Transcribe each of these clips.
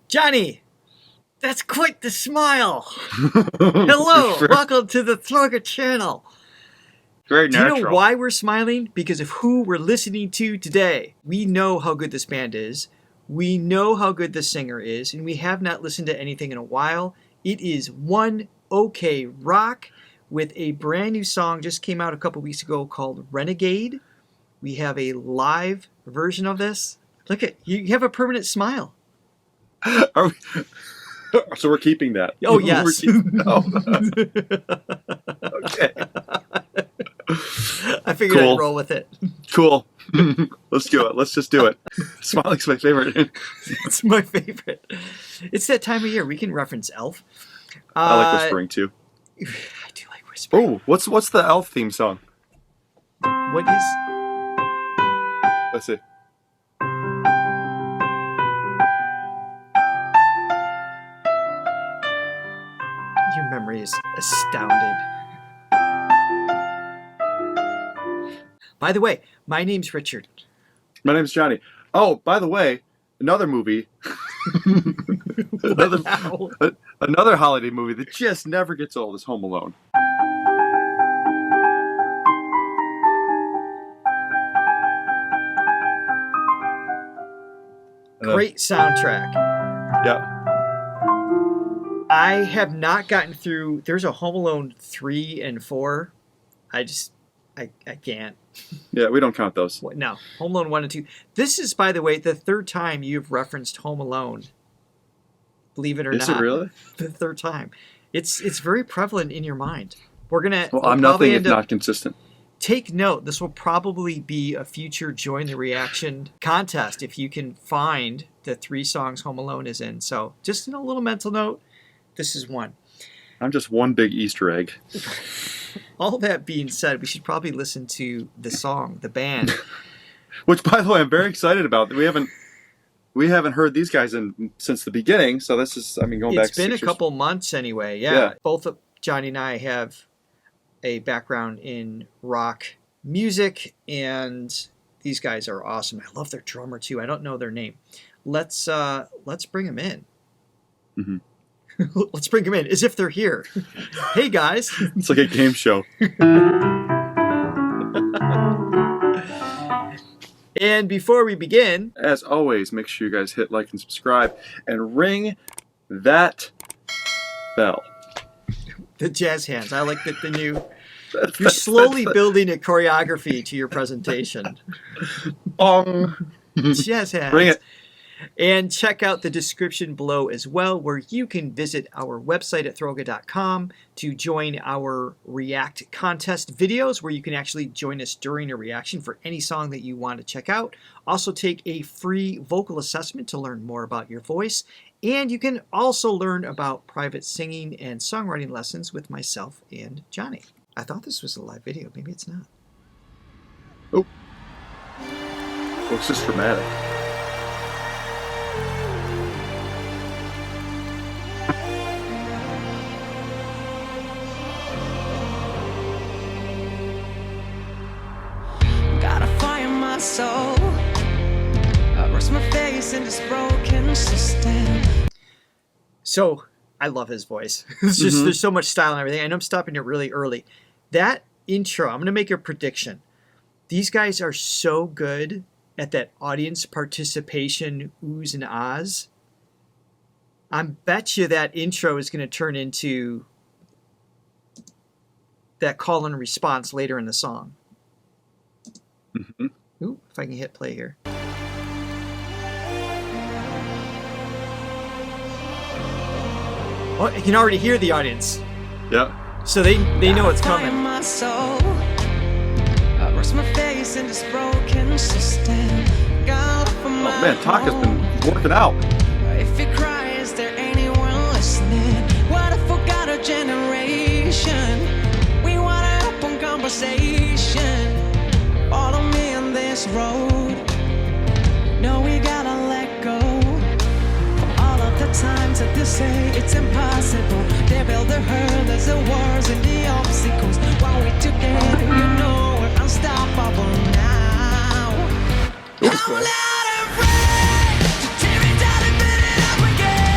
Janee, that's quite the smile. Hello, sure. Welcome to the Throga channel. Very natural. Do you know why we're smiling? Because of who we're listening to today. We know how good this band is. We know how good the singer is, and we have not listened to anything in a while. It is One OK Rock with a brand new song just came out a couple weeks ago called Renegade. We have a live version of this. Look at you have a permanent smile. So we're keeping that. Oh, yes. Okay. I figured I'd roll with it. Cool. Let's do it. Let's just do it. Smiling's my favorite. It's my favorite. It's that time of year. We can reference Elf. I like whispering too. I do like whispering. Oh, what's the Elf theme song? What is? Let's see. Your memory is astounding. By the way, my name's Richard. My name's Janee. Oh, by the way, another movie. another holiday movie that just never gets old is Home Alone. Great soundtrack. Yeah. I have not gotten through. There's a Home Alone 3 and 4. I can't. Yeah, we don't count those. No, Home Alone 1 and 2. This is, by the way, the third time you've referenced Home Alone. Believe it or not. Is it really? The third time. It's very prevalent in your mind. We're gonna. Well, I'm nothing if not consistent. Take note. This will probably be a future Join the Reaction contest if you can find the 3 songs Home Alone is in. So, just a little mental note. This is one. I'm just one big Easter egg. All that being said, we should probably listen to the song, the band. Which, by the way, I'm very excited about. We haven't heard these guys since the beginning, so this is, going back. It's been a couple months anyway. Yeah. Both Johnny and I have a background in rock music, and these guys are awesome. I love their drummer too. I don't know their name. Let's bring them in. Mm-hmm. Let's bring them in as if they're here. Hey, guys. It's like a game show. And before we begin, as always, make sure you guys hit like and subscribe and ring that bell. The jazz hands. I like the new... You're slowly building a choreography to your presentation. Jazz hands. Bring it. And check out the description below as well, where you can visit our website at throga.com to join our React contest videos, where you can actually join us during a reaction for any song that you want to check out. Also take a free vocal assessment to learn more about your voice. And you can also learn about private singing and songwriting lessons with myself and Johnny. I thought this was a live video. Maybe it's not. Oh. Looks just dramatic. Soul. I rest my face in this broken system. So I love his voice. It's just there's so much style and everything. I know I'm stopping it really early. That intro, I'm going to make a prediction. These guys are so good at that audience participation oohs and ahs. I bet you that intro is going to turn into that call and response later in the song. Mm-hmm. Ooh, if I can hit play here. Oh, you can already hear the audience. Yeah. So they know it's coming. My soul. I rest my face in this broken system. Oh man, Taka's been working out. If you cry, is there anyone listening? What if we got a generation? We want an open conversation. Follow me on this road. No, we gotta let go. For all of the times that they say it's impossible. They build the hurdles, the wars, and the obstacles. While we together, you know we're unstoppable now. It was cool. Let it rain to tear it down and build it up again.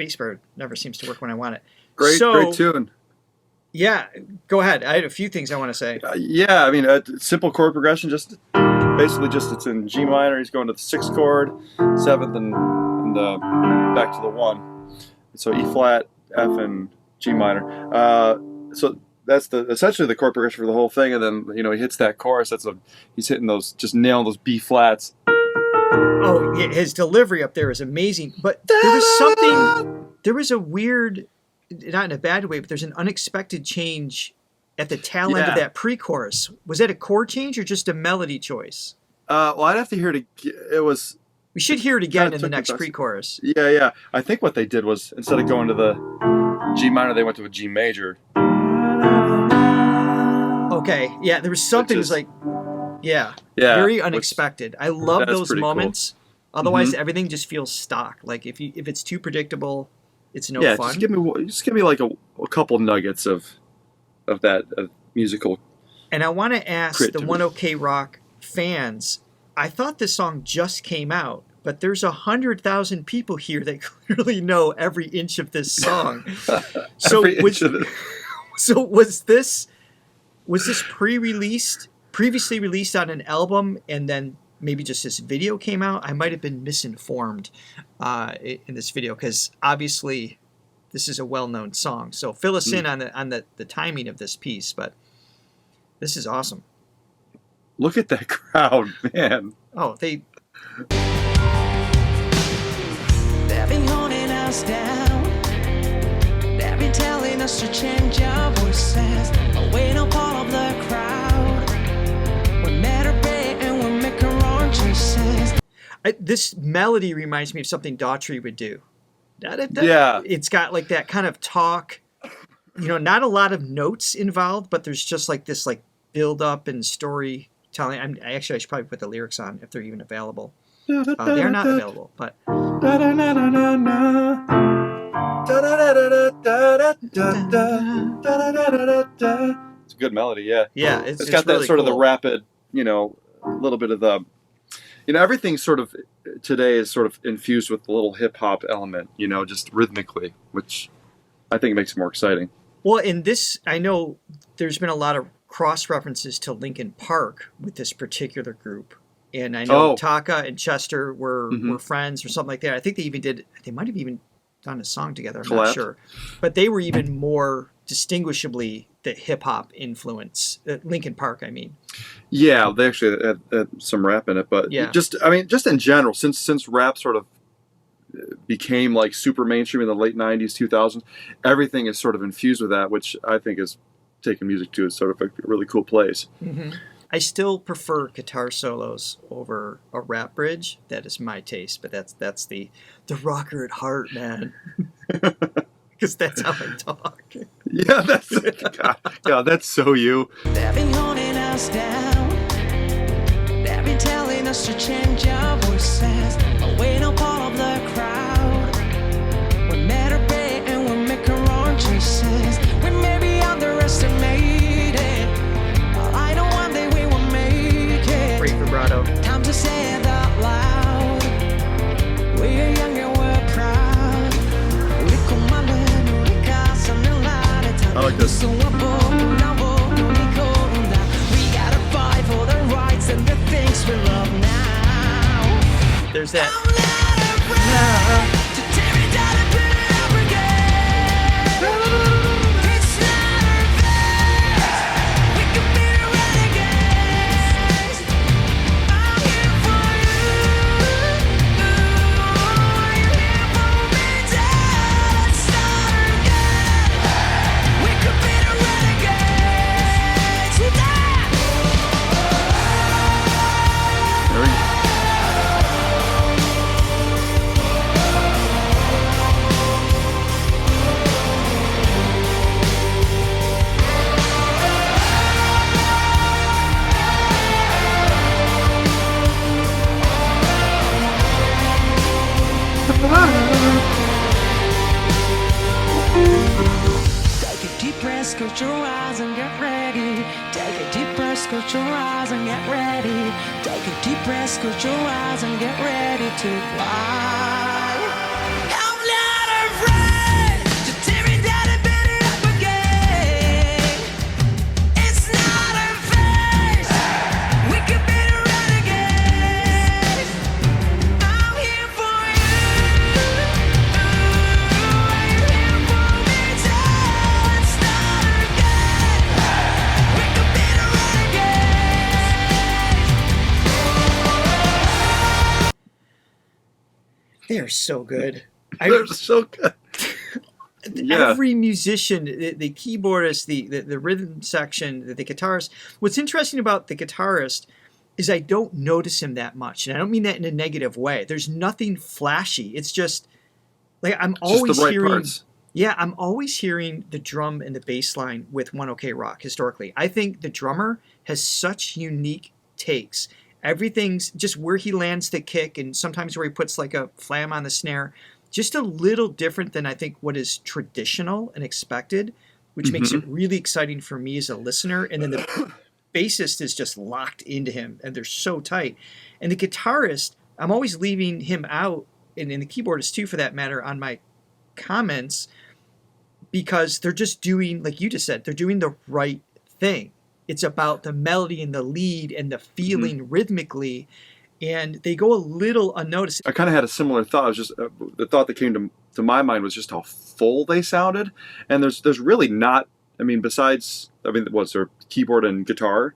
spacebar never seems to work when I want it. Great tune. Yeah, go ahead. I had a few things I want to say. Yeah, I mean, simple chord progression, just basically it's in G minor. He's going to the 6th chord, 7th, and back to the 1. So E flat, F, and G minor. So that's essentially the chord progression for the whole thing. And then he hits that chorus. He's hitting just nailing those B flats. Oh, yeah, his delivery up there is amazing. But there was a weird, not in a bad way, but there's an unexpected change at the tail end of that pre-chorus. Was that a chord change or just a melody choice? Well, I'd have to hear it. We should hear it again in the next pre-chorus. Yeah. I think what they did was, instead of going to the G minor, they went to a G major. Okay. Yeah, there was something that was like, very unexpected. I love those moments. Cool. Otherwise, everything just feels stock. Like if it's too predictable, it's no fun. Just give me like a couple nuggets of that musical. And I want to ask the One OK Rock fans. I thought this song just came out, but there's 100,000 people here that clearly know every inch of this song. So was this previously released on an album, and then maybe just this video came out? I might have been misinformed in this video, because obviously this is a well-known song. So fill us in on the timing of this piece, but this is awesome. Look at that crowd, man. Oh, they've been holding us down. They've been telling us to change our voices, away no part of the crowd. We're mad or big and we're making wrong choices. This melody reminds me of something Daughtry would do. Yeah. It's got like that kind of talk, not a lot of notes involved, but there's just like this like build up and storytelling. I should probably put the lyrics on if they're even available. They're not available, but it's a good melody, yeah. Yeah, it's got that really sort cool. of the rapid, a little bit of the, everything sort of today is sort of infused with a little hip hop element, just rhythmically, which I think makes it more exciting. Well, in this, I know there's been a lot of cross references to Linkin Park with this particular group. And I know Taka and Chester were friends or something like that. I think they might have even done a song together. I'm not sure. But they were even more distinguishably the hip hop influence. Linkin Park, I mean. Yeah, they actually had some rap in it. But just in general, since rap sort of became like super mainstream in the late 90s, 2000s, everything is sort of infused with that, which I think is taking music to sort of a really cool place. Mm-hmm. I still prefer guitar solos over a rap bridge. That is my taste, but that's the rocker at heart, man. Because that's how I talk. Yeah, that's God, that's so you. They've been holding us down. They've been telling us to change our voices, away no part of the crowd. We're mad or big and we're making wrong choices. We may be underestimated, but I know one day we will make it. Great vibrato. Time to say it out loud. We're young and we're proud. I like this. We gotta fight for the rights and the things we love now. There's that. Take a deep breath, close your eyes and get ready. Take a deep breath, close your eyes and get ready. Take a deep breath, close your eyes and get ready to fly. I'm not afraid. They are so good. They're so good. Yeah. Every musician, the keyboardist, the rhythm section, the guitarist. What's interesting about the guitarist is I don't notice him that much, and I don't mean that in a negative way. There's nothing flashy. It's just like I'm always just the right hearing. parts. Yeah, I'm always hearing the drum and the bass line with One OK Rock historically. I think the drummer has such unique takes. Everything's just where he lands the kick, and sometimes where he puts like a flam on the snare. Just a little different than I think what is traditional and expected, which makes it really exciting for me as a listener. And then the bassist is just locked into him, and they're so tight. And the guitarist, I'm always leaving him out, and the keyboardist too, for that matter, on my comments, because they're just doing, like you just said, they're doing the right thing. It's about the melody and the lead and the feeling rhythmically. And they go a little unnoticed. I kind of had a similar thought. It was just the thought that came to my mind was just how full they sounded. And there's really not. I mean, besides, what's their keyboard and guitar?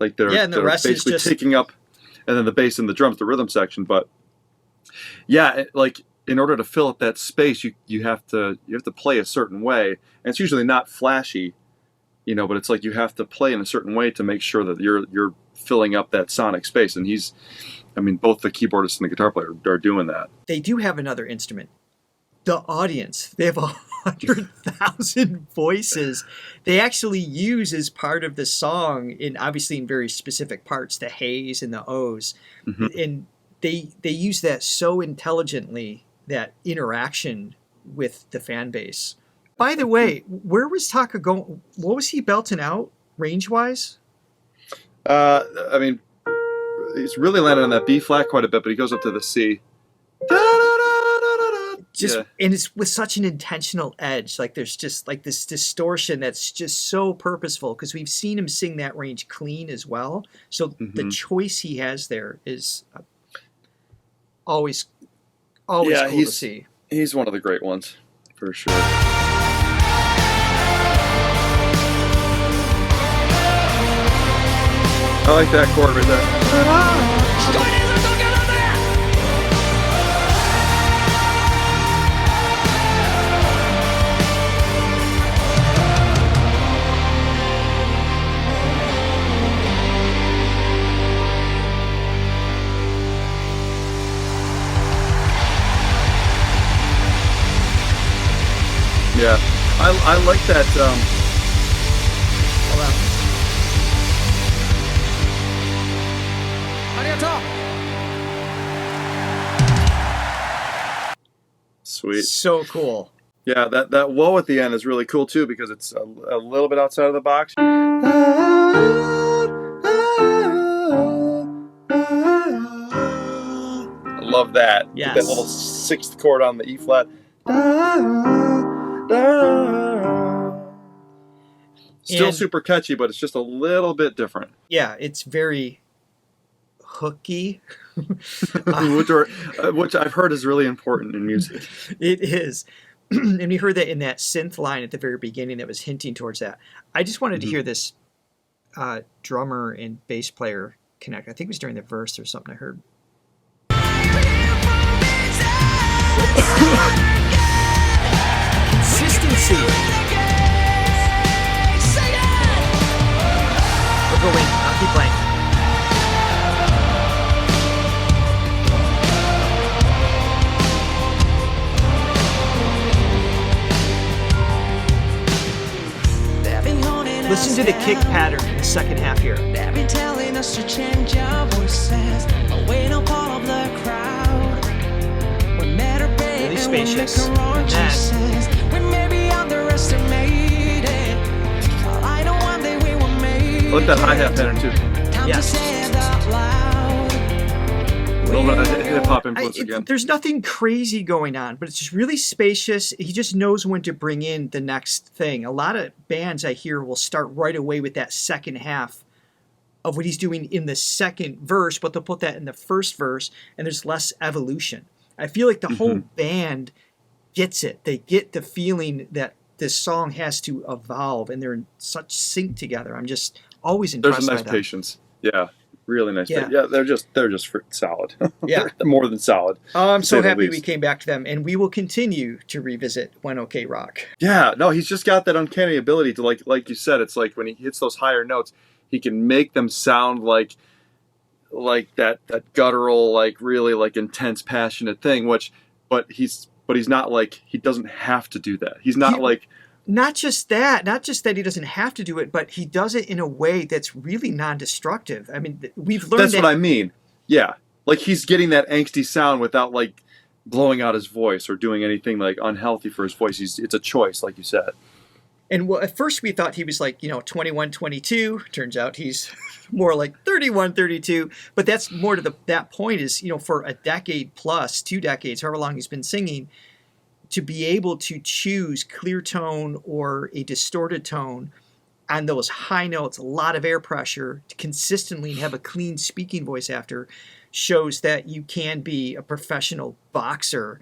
Like they're rest basically is just taking up, and then the bass and the drums, the rhythm section. But yeah, like in order to fill up that space, you have to play a certain way, and it's usually not flashy, but it's like you have to play in a certain way to make sure that you're filling up that sonic space. And both the keyboardist and the guitar player are doing that. They do have another instrument. The audience, they have 100,000 voices. They actually use as part of the song, obviously in very specific parts, the H's and the O's. And they use that so intelligently, that interaction with the fan base. By the way, where was Taka going? What was he belting out range-wise? He's really landed on that B flat quite a bit, but he goes up to the C. And it's with such an intentional edge. Like there's just like this distortion that's just so purposeful, because we've seen him sing that range clean as well. So the choice he has there is always cool to see. He's one of the great ones, for sure. I like that chord right there. Yeah, I like that. Hold on. Sweet. So cool. Yeah, that whoa at the end is really cool too, because it's a little bit outside of the box. I love that. Yes. That little sixth chord on the E flat. Still super catchy, but it's just a little bit different. Yeah, it's very hooky. which I've heard is really important in music. It is. And we heard that in that synth line at the very beginning that was hinting towards that. I just wanted to hear this drummer and bass player connect. I think it was during the verse or something I heard. Consistency. We'll go in. I'll keep playing. Listen to the kick pattern in the second half here. They've been telling us to change our voices, but we're not part of the crowd. We're better paid Really and we'll spacious. make our own choices. We may be underestimated, but I know one day we will make I like that hi-hat pattern too. Time to Yes. say it out loud. A little bit of hip-hop influence again. There's nothing crazy going on, but it's just really spacious. He just knows when to bring in the next thing. A lot of bands I hear will start right away with that second half of what he's doing in the second verse, but they'll put that in the first verse, and there's less evolution. I feel like the whole band gets it. They get the feeling that this song has to evolve, and they're in such sync together. I'm just always impressed There's a by nice that. patience. Yeah. Really nice. Yeah. Yeah, they're just solid. Yeah. They're more than solid. I'm to so say the happy we least. came back to them, and we will continue to revisit When OK Rock. Yeah, no, he's just got that uncanny ability to like you said, it's like when he hits those higher notes, he can make them sound like that guttural, like really like intense, passionate thing. But he's not like, he doesn't have to do that. He's not like. Not just that he doesn't have to do it, but he does it in a way that's really non-destructive. I mean, we've learned That's what I mean. Yeah, like he's getting that angsty sound without like blowing out his voice or doing anything like unhealthy for his voice. It's a choice, like you said. And well, at first we thought he was like, 21, 22. Turns out he's more like 31, 32. But that's more to that point is, for a decade plus, 2 decades, however long he's been singing, to be able to choose clear tone or a distorted tone on those high notes, a lot of air pressure, to consistently have a clean speaking voice after, shows that you can be a professional boxer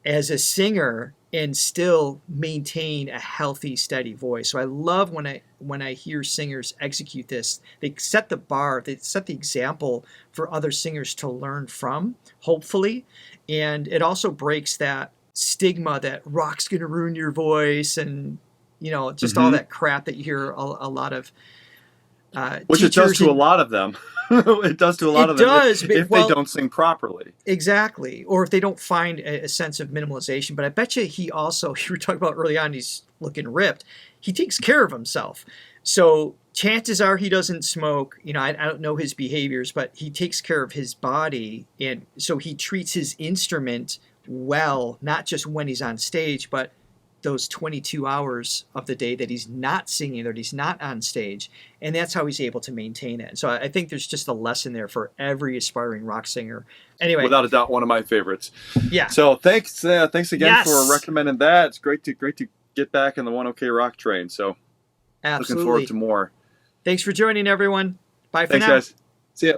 as a singer and still maintain a healthy, steady voice. So I love when I hear singers execute this. They set the bar, they set the example for other singers to learn from, hopefully. And it also breaks that stigma that rock's going to ruin your voice and, just all that crap that you hear a lot of which it does to a lot of them. It does to a lot of them if they don't sing properly. Exactly. Or if they don't find a sense of minimalization. But I bet you you were talking about early on, he's looking ripped. He takes care of himself. So chances are he doesn't smoke. I don't know his behaviors, but he takes care of his body. And so he treats his instrument well, not just when he's on stage, but those 22 hours of the day that he's not singing, that he's not on stage. And that's how he's able to maintain it. So I think there's just a lesson there for every aspiring rock singer. Anyway. Without a doubt, one of my favorites. Yeah. So thanks again for recommending that. It's great to get back in the One OK Rock train. So absolutely. Looking forward to more. Thanks for joining, everyone. Bye for now. Thanks, guys. See ya.